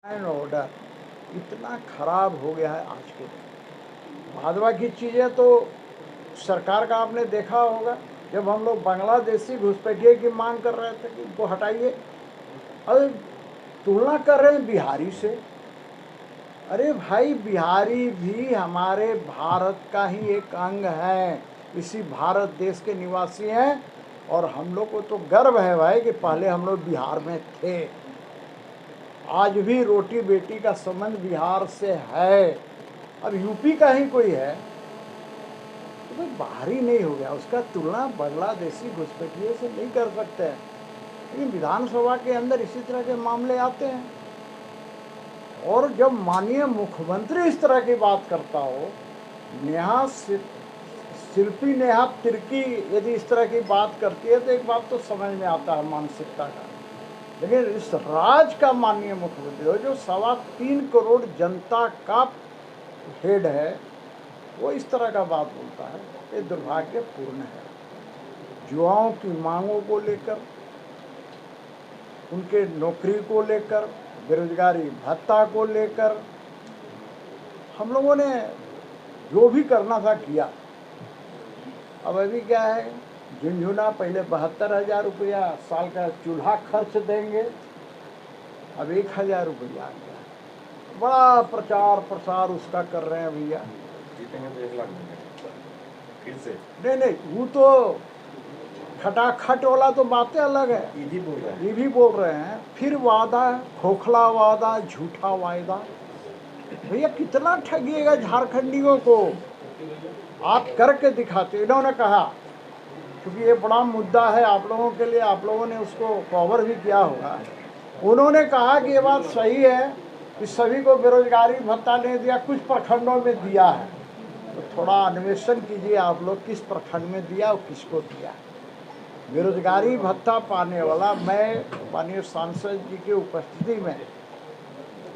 And order इतना खराब हो गया है आज के दिन। भाजपा की चीज़ें तो सरकार का आपने देखा होगा, जब हम लोग बांग्लादेशी घुसपैठिए की मांग कर रहे थे कि इनको हटाइए, अब तुलना कर रहे हैं बिहारी से। अरे भाई, बिहारी भी हमारे भारत का ही एक अंग है, इसी भारत देश के निवासी हैं। और हम लोग को तो गर्व है भाई कि पहले हम लोग बिहार में थे। आज भी रोटी बेटी का संबंध बिहार से है। अब यूपी का ही कोई है तो भाई बाहरी नहीं हो गया, उसका तुलना बांग्लादेशी घुसपैठिए से नहीं कर सकते हैं। लेकिन विधानसभा के अंदर इसी तरह के मामले आते हैं, और जब माननीय मुख्यमंत्री इस तरह की बात करता हो, शिल्पी नेहा तिर्की यदि इस तरह की बात करती है तो एक बात तो समझ में आता है मानसिकता का। लेकिन इस राज्य का माननीय मुख्यमंत्री हो, जो 3.25 करोड़ जनता का हेड है, वो इस तरह का बात बोलता है, ये दुर्भाग्यपूर्ण है। युवाओं की मांगों को लेकर, उनके नौकरी को लेकर, बेरोजगारी भत्ता को लेकर हम लोगों ने जो भी करना था किया। अब अभी क्या है, झुंझुना पहले 72,000 रुपया साल का चूल्हा खर्च देंगे, अब 1,000 रुपया आ गया। बड़ा प्रचार प्रसार उसका कर रहे हैं भैया। जीतेंगे तो 1 लाख देंगे फिर से। नहीं, वो तो खटाखट वाला तो बातें अलग है, ये भी बोल रहे हैं। फिर वादा, खोखला वादा, झूठा वायदा। भैया कितना ठगिएगा झारखंडियों को, आप करके दिखाते। इन्होंने कहा, क्योंकि ये बड़ा मुद्दा है आप लोगों के लिए, आप लोगों ने उसको कवर भी किया होगा। उन्होंने कहा कि ये बात सही है कि सभी को बेरोजगारी भत्ता नहीं दिया, कुछ प्रखंडों में दिया है। तो थोड़ा अन्वेषण कीजिए आप लोग, किस प्रखंड में दिया और किसको दिया। बेरोजगारी भत्ता पाने वाला, मैं माननीय सांसद जी की उपस्थिति में,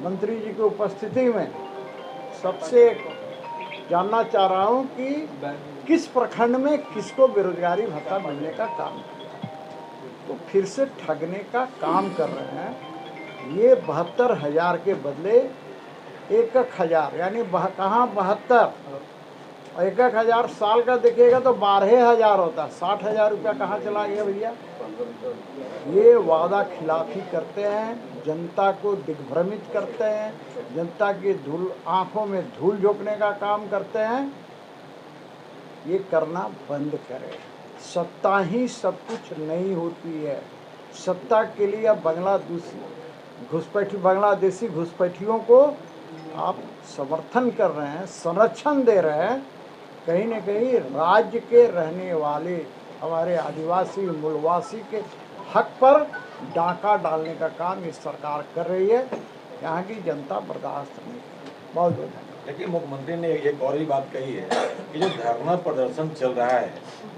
मंत्री जी की उपस्थिति में सबसे जानना चाह रहा हूँ कि किस प्रखंड में किसको बेरोजगारी भत्ता मिलने का काम किया। तो फिर से ठगने का काम कर रहे हैं। ये 72,000 के बदले 1,000, यानी कहाँ 72, 1,000 साल का देखिएगा तो 12,000 होता है। 60,000 रुपया कहाँ चला गया भैया। ये वादा खिलाफी करते हैं, जनता को दिग्भ्रमित करते हैं, जनता की आंखों में धूल झोंकने का काम करते हैं। ये करना बंद करें। सत्ता ही सब कुछ नहीं होती है। सत्ता के लिए अब बांग्लादेशी घुसपैठियों को आप समर्थन कर रहे हैं, संरक्षण दे रहे हैं। कहीं न कहीं राज्य के रहने वाले हमारे आदिवासी मूलवासी के हक पर डाका डालने का काम इस सरकार कर रही है। यहाँ की जनता बर्दाश्त नहीं कर। बहुत बहुत धन्यवाद। लेकिन मुख्यमंत्री ने एक और भी बात कही है कि जो धरना प्रदर्शन चल रहा है,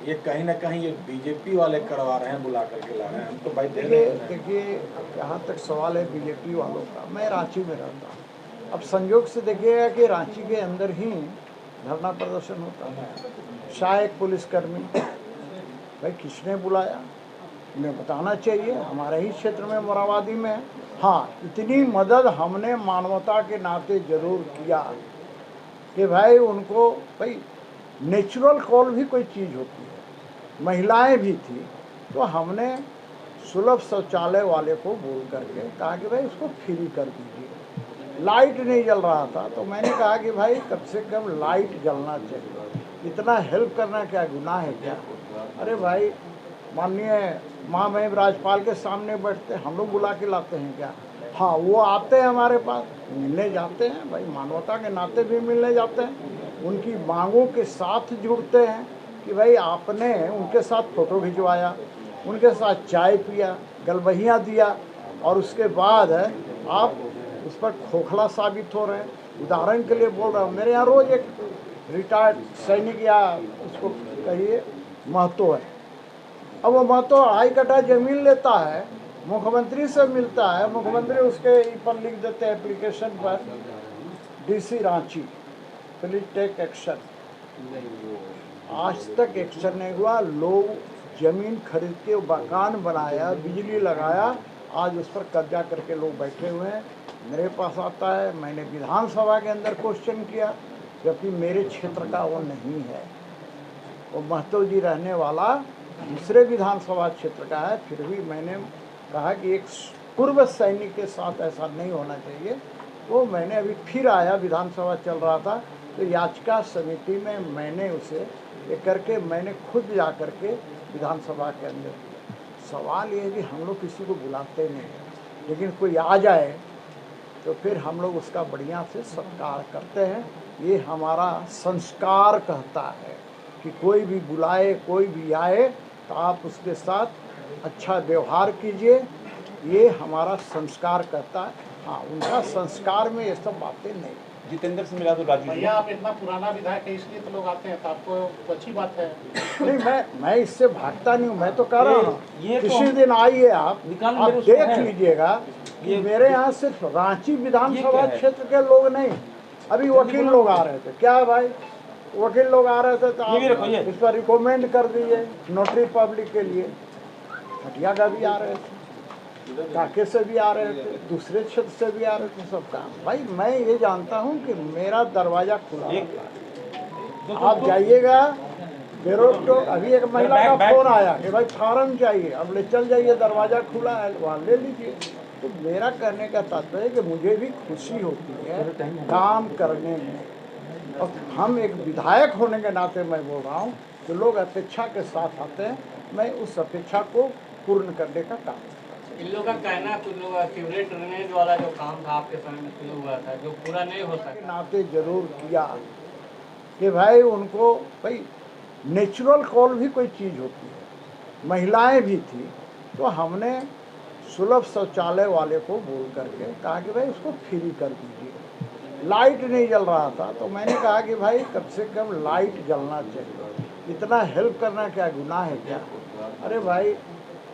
ये कहीं ना कहीं ये बीजेपी वाले करवा रहे हैं, बुला करके ला रहे हैं। हम तो भाई देखिए, यहाँ तक सवाल है बीजेपी वालों का। मैं रांची में रहता हूँ। अब संयोग से देखिएगा कि रांची के अंदर ही धरना प्रदर्शन होता है। सहायक पुलिसकर्मी, भाई किसने बुलाया, उन्हें बताना चाहिए। हमारे ही क्षेत्र में, मोराबादी में। हाँ, इतनी मदद हमने मानवता के नाते जरूर किया कि भाई उनको, भाई नेचुरल कॉल भी कोई चीज़ होती है। महिलाएं भी थी, तो हमने सुलभ शौचालय वाले को बोल करके कहा कि भाई उसको फ्री कर दीजिए। लाइट नहीं जल रहा था, तो मैंने कहा कि भाई कम से कम लाइट जलना चाहिए। इतना हेल्प करना क्या गुनाह है क्या। अरे भाई, माननीय महामहिम राज्यपाल के सामने बैठते, हम लोग बुला के लाते हैं क्या। हाँ, वो आते हैं हमारे पास, मिलने जाते हैं, भाई मानवता के नाते भी मिलने जाते हैं। उनकी मांगों के साथ जुड़ते हैं कि भाई आपने उनके साथ फ़ोटो खिंचवाया, उनके साथ चाय पिया, गलबहियाँ दिया, और उसके बाद आप उस पर खोखला साबित हो रहे हैं। उदाहरण के लिए बोल रहा हूँ, मेरे यहाँ रोज़ एक रिटायर्ड सैनिक, या उसको कहिए महतो है, अब वो महतो 2.5 कट्ठा जमीन लेता है, मुख्यमंत्री से मिलता है, मुख्यमंत्री उसके पर लिख देते हैं एप्लीकेशन पर, DC Ranchi, please take action. आज तक एक्शन नहीं हुआ। लोग जमीन खरीद के मकान बनाया, बिजली लगाया, आज उस पर कब्जा करके लोग बैठे हुए हैं। मेरे पास आता है, मैंने विधानसभा के अंदर क्वेश्चन किया, जबकि मेरे क्षेत्र का वो नहीं है। वो महतो जी रहने वाला दूसरे विधानसभा क्षेत्र का है, फिर भी मैंने कहा कि एक पूर्व सैनिक के साथ ऐसा नहीं होना चाहिए। तो मैंने अभी फिर आया, विधानसभा चल रहा था, तो याचिका समिति में मैंने उसे ये करके मैंने खुद जा करके विधानसभा के अंदर किया। सवाल ये है कि हम लोग किसी को बुलाते नहीं हैं, लेकिन कोई आ जाए तो फिर हम लोग उसका बढ़िया से सत्कार करते हैं। ये हमारा संस्कार कहता है कि कोई भी बुलाए, कोई भी आए तो आप उसके साथ अच्छा व्यवहार कीजिए। ये हमारा संस्कार कहता है। हाँ, उनका संस्कार में ये सब बातें नहीं। जितेंद्र से मिला तो राजू जी। भैया आप इतना पुराना विधायक है इसलिए तो लोग आते हैं, तो आपको अच्छी बात है। नहीं, मैं इससे भागता नहीं हूँ। मैं तो कह रहा हूँ ये तो किसी दिन आइए, आप मेरे देख उसमें है। लीजिएगा कि ये- मेरे यहाँ सिर्फ रांची विधानसभा क्या है? क्षेत्र के लोग नहीं, अभी वकील लोग आ रहे थे। क्या है भाई, वकील लोग आ रहे थे, तो ये भी रखो, ये। आप इस पर रिकमेंड कर दीजिए नोटरी पब्लिक के लिए। हटिया का भी आ रहे थे, काके से भी आ रहे थे, दूसरे क्षेत्र से भी आ रहे थे, सब काम। भाई मैं ये जानता हूँ कि मेरा दरवाजा खुला है। आप जाइएगा बेरोक तो अभी एक महिला का फोन आया कि भाई फार्म चाहिए, अब ले चल जाइए, दरवाजा खुला है, वहाँ ले लीजिए। तो मेरा कहने का तात्पर्य है कि मुझे भी खुशी होती है काम करने में, और हम एक विधायक होने के नाते मैं बोल रहा हूँ कि लोग अपेक्षा के साथ आते हैं, मैं उस अपेक्षा को पूर्ण करने का काम। इन लोगों का कहना है, कुछ लोग सीवरेज ड्रेनेज वाला जो काम था आपके समय में शुरू हुआ था, जो पूरा नहीं हो के सका। नाते जरूर किया कि भाई उनको, भाई नेचुरल कॉल भी कोई चीज़ होती है। महिलाएं भी थी, तो हमने सुलभ शौचालय वाले को बोल करके कहा कि भाई उसको फ्री कर दीजिए। लाइट नहीं जल रहा था, तो मैंने कहा कि भाई कम से कम लाइट जलना चाहिए, इतना हेल्प करना क्या गुनाह है क्या? अरे भाई,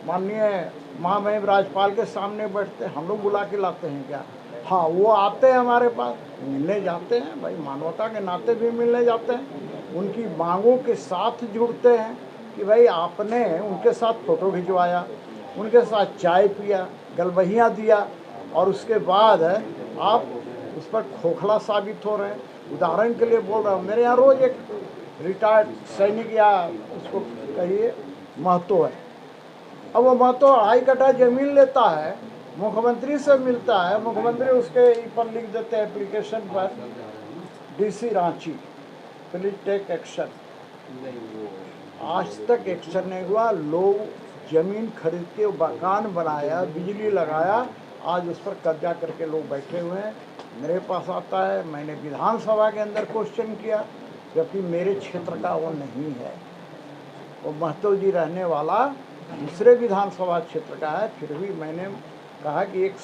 माननीय महामहिम राज्यपाल के सामने बैठते, हम लोग बुला के लाते हैं क्या? हाँ, वो आते हैं हमारे पास, मिलने जाते हैं, भाई मानवता के नाते भी मिलने जाते हैं, उनकी मांगों के साथ जुड़ते हैं कि भाई आपने उनके साथ फ़ोटो खिंचवाया, उनके साथ चाय पिया, गलबहियाँ दिया, और उसके बाद आप उस पर खोखला साबित हो रहे हैं। उदाहरण के लिए बोल रहा हूँ, मेरे यहाँ रोज़ एक रिटायर्ड सैनिक या उसको कहिए महतो है, अब वो महतो 2.5 कट्ठा जमीन लेता है, मुख्यमंत्री से मिलता है, मुख्यमंत्री उसके पर लिख देते हैं एप्लीकेशन पर, DC Ranchi please take action. आज तक एक्शन नहीं हुआ। लोग जमीन खरीद के मकान बनाया, बिजली लगाया, आज उस पर कब्जा करके लोग बैठे हुए हैं। मेरे पास आता है, मैंने विधानसभा के अंदर क्वेश्चन किया, जबकि मेरे क्षेत्र का वो नहीं है। वो महतो जी रहने वाला दूसरे विधानसभा क्षेत्र का है, फिर भी मैंने कहा कि एक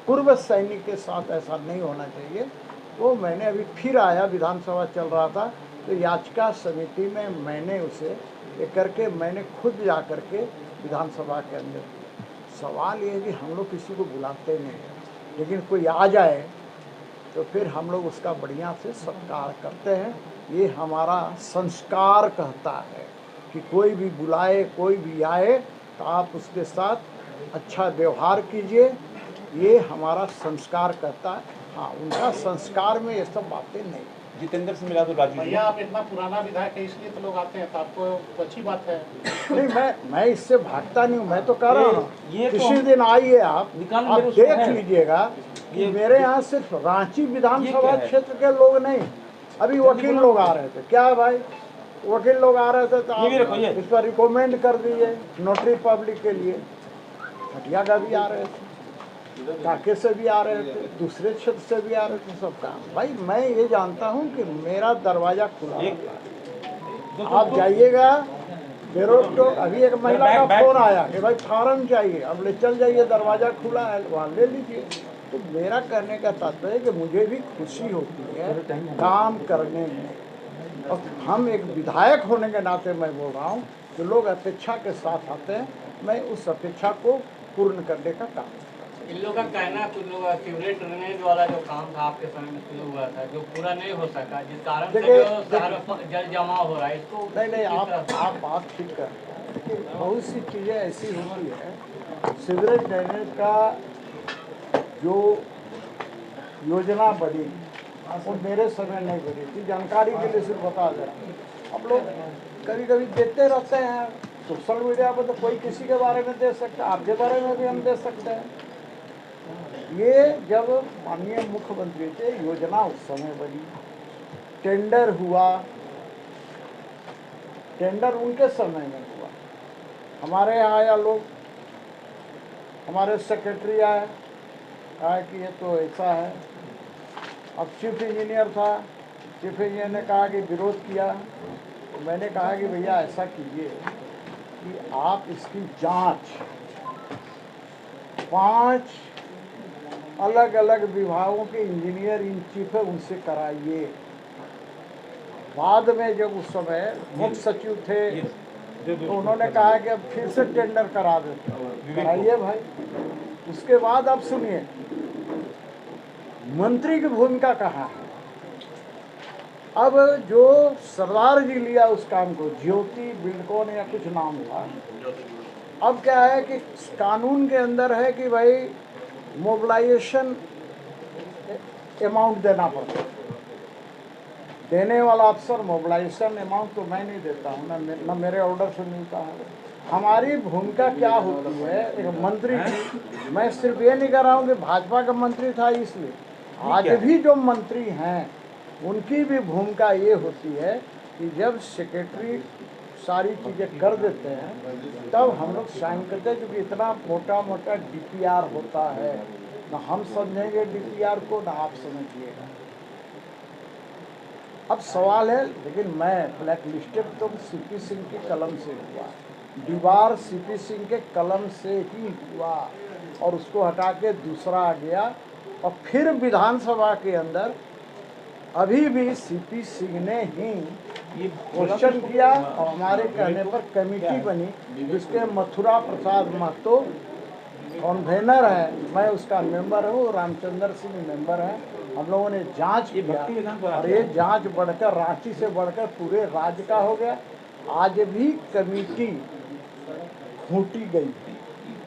पूर्व सैनिक के साथ ऐसा नहीं होना चाहिए। तो मैंने अभी फिर आया, विधानसभा चल रहा था, तो याचिका समिति में मैंने उसे ये करके मैंने खुद जा करके विधानसभा के अंदर किया। सवाल ये है कि हम लोग किसी को बुलाते नहीं हैं, लेकिन कोई आ जाए तो फिर हम लोग उसका बढ़िया से सत्कार करते हैं। ये हमारा संस्कार कहता है कि कोई भी बुलाए, कोई भी आए तो आप उसके साथ अच्छा व्यवहार कीजिए। ये हमारा संस्कार कहता है। हाँ, उनका संस्कार में ये सब बातें नहीं। जितेंद्र से मिला तो राजू जी। भैया आप इतना पुराना विधायक है इसलिए तो लोग आते हैं, तो आपको अच्छी बात है। नहीं, मैं इससे भागता नहीं हूँ। मैं तो कह रहा हूँ ये तो किसी दिन आइए, आप मेरे उसमें देख है। लीजिएगा कि ये- मेरे यहाँ सिर्फ रांची ये विधानसभा क्या है? क्षेत्र के लोग नहीं, अभी वकील लोग आ रहे थे। क्या है भाई, वकील लोग आ रहे थे, तो ये भी रखो, ये। आप इस पर रिकमेंड कर दीजिए नोटरी पब्लिक के लिए। हटिया का भी आ रहे थे, काके से भी आ रहे थे, दूसरे क्षेत्र से भी आ रहे थे, सब काम। भाई मैं ये जानता हूँ कि मेरा दरवाजा खुला है। आप जाइएगा बेरोक तो अभी एक महिला का फोन आया कि भाई फार्म चाहिए, अब ले चल जाइए, दरवाजा खुला है, वहाँ ले लीजिए। तो मेरा कहने का तात्पर्य है कि मुझे भी खुशी होती है काम करने में, और हम एक विधायक होने के नाते मैं बोल रहा हूँ कि लोग अपेक्षा के साथ आते हैं, मैं उस अपेक्षा को पूर्ण करने का काम। इन लोगों का कहना है, कुछ लोग सीवरेज ड्रेनेज वाला जो काम था आपके समय में शुरू हुआ था, जो पूरा नहीं हो सका, जिस कारण से देखिए- जो शहर में जल जमाव हो रहा है, इसको नहीं, किस तरह से- आप बात ठीक कर रहे हैं। बहुत सी चीज़ें ऐसी होती है सीवरेज ड्रेनेज का जो योजना बनी वो मेरे समय नहीं बनी थी, जानकारी के लिए सिर्फ बता दे रहा हूँ। अब लोग कभी कभी देखते रहते हैं सोशल मीडिया पर, तो कोई किसी के बारे में दे सकता है, आपके बारे में भी हम दे सकते हैं। ये जब माननीय मुख्यमंत्री थे, योजना उस समय बनी, टेंडर हुआ, टेंडर उनके समय में हुआ। हमारे यहाँ आया लोग, हमारे सेक्रेटरी आए, कहा कि ये तो ऐसा है। अब चीफ इंजीनियर था, चीफ इंजीनियर ने कहा कि विरोध किया, तो मैंने कहा कि भैया ऐसा कीजिए कि आप इसकी जांच 5 अलग अलग विभागों के इंजीनियर इन चीफ है उनसे कराइए। बाद में जब उस समय मुख्य सचिव थे तो उन्होंने कहा कि अब फिर से टेंडर करा देते, कराइए भाई। उसके बाद आप सुनिए, मंत्री की भूमिका कहाँ है। अब जो सरदार जी लिया उस काम को, ज्योति बिल्डकॉन या कुछ नाम था, अब क्या है कि कानून के अंदर है कि भाई मोबिलाइजेशन अमाउंट देना पड़ता है। देने वाला अफसर मोबिलाइजेशन अमाउंट तो मैं नहीं देता हूँ, ना मेरे ऑर्डर से मिलता है। हमारी भूमिका क्या होती है एक मंत्री की, मैं सिर्फ ये नहीं कर रहा हूँ कि भाजपा का मंत्री था इसलिए, आज भी जो मंत्री हैं उनकी भी भूमिका ये होती है कि जब सेक्रेटरी सारी चीज़ें कर देते हैं तब हम लोग साइन करते हैं, क्योंकि इतना मोटा मोटा डीपीआर होता है, ना हम समझेंगे डीपीआर को ना आप समझिएगा। अब सवाल है, लेकिन मैं ब्लैक लिस्टेड तो सीपी सिंह की कलम से हुआ, दीवार सीपी सिंह के कलम से ही हुआ, और उसको हटा के दूसरा आ गया। और फिर विधानसभा के अंदर अभी भी सीपी सिंह ने ही ये क्वेश्चन किया और हमारे कहने पर कमेटी बनी, जिसके मथुरा प्रसाद महतो कन्वेनर है, मैं उसका मेंबर हूँ, रामचंद्र सिंह मेंबर है। हम लोगों ने जांच किया और ये जांच बढ़कर रांची से बढ़कर पूरे राज्य का हो गया। आज भी कमेटी खूंटी गई,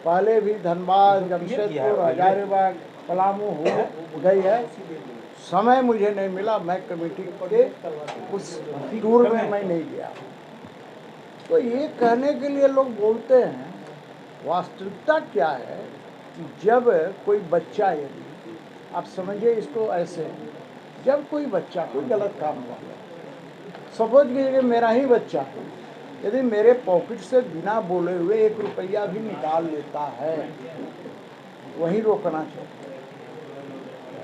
पहले भी धनबाद, जमशेदपुर, हजारीबाग, पलामू हो गई है। समय मुझे नहीं मिला, मैं कमेटी के उस टूर में मैं नहीं गया। तो ये कहने के लिए लोग बोलते हैं, वास्तविकता क्या है कि जब कोई बच्चा, यदि आप समझिए इसको ऐसे, जब कोई बच्चा कोई गलत काम कर, सपोज कीजिए मेरा ही बच्चा यदि मेरे पॉकेट से बिना बोले हुए 1 रुपया भी निकाल लेता है, वहीं रोकना चाहिए।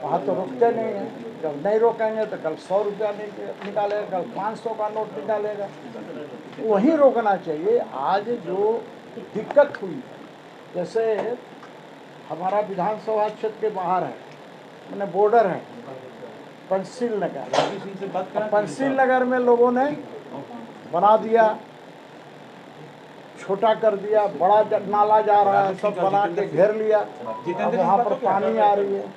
वहाँ तो रोकते नहीं हैं, जब नहीं रोकेंगे तो कल 100 रुपया निकालेगा, कल 500 का नोट निकालेगा, वहीं रोकना चाहिए। आज जो दिक्कत हुई, जैसे हमारा विधानसभा क्षेत्र के बाहर है, मैंने बॉर्डर है पंचशील नगर, पंचशील नगर में लोगों ने बना दिया, छोटा कर दिया, बड़ा नाला जा रहा है, सब बना के घेर लिया, अब वहाँ पर पानी आ रही है।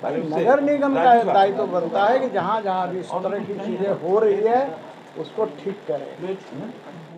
भाई नगर निगम का दायित्व बनता है कि जहाँ जहाँ भी इस तरह की चीज़ें हो रही है उसको ठीक करें।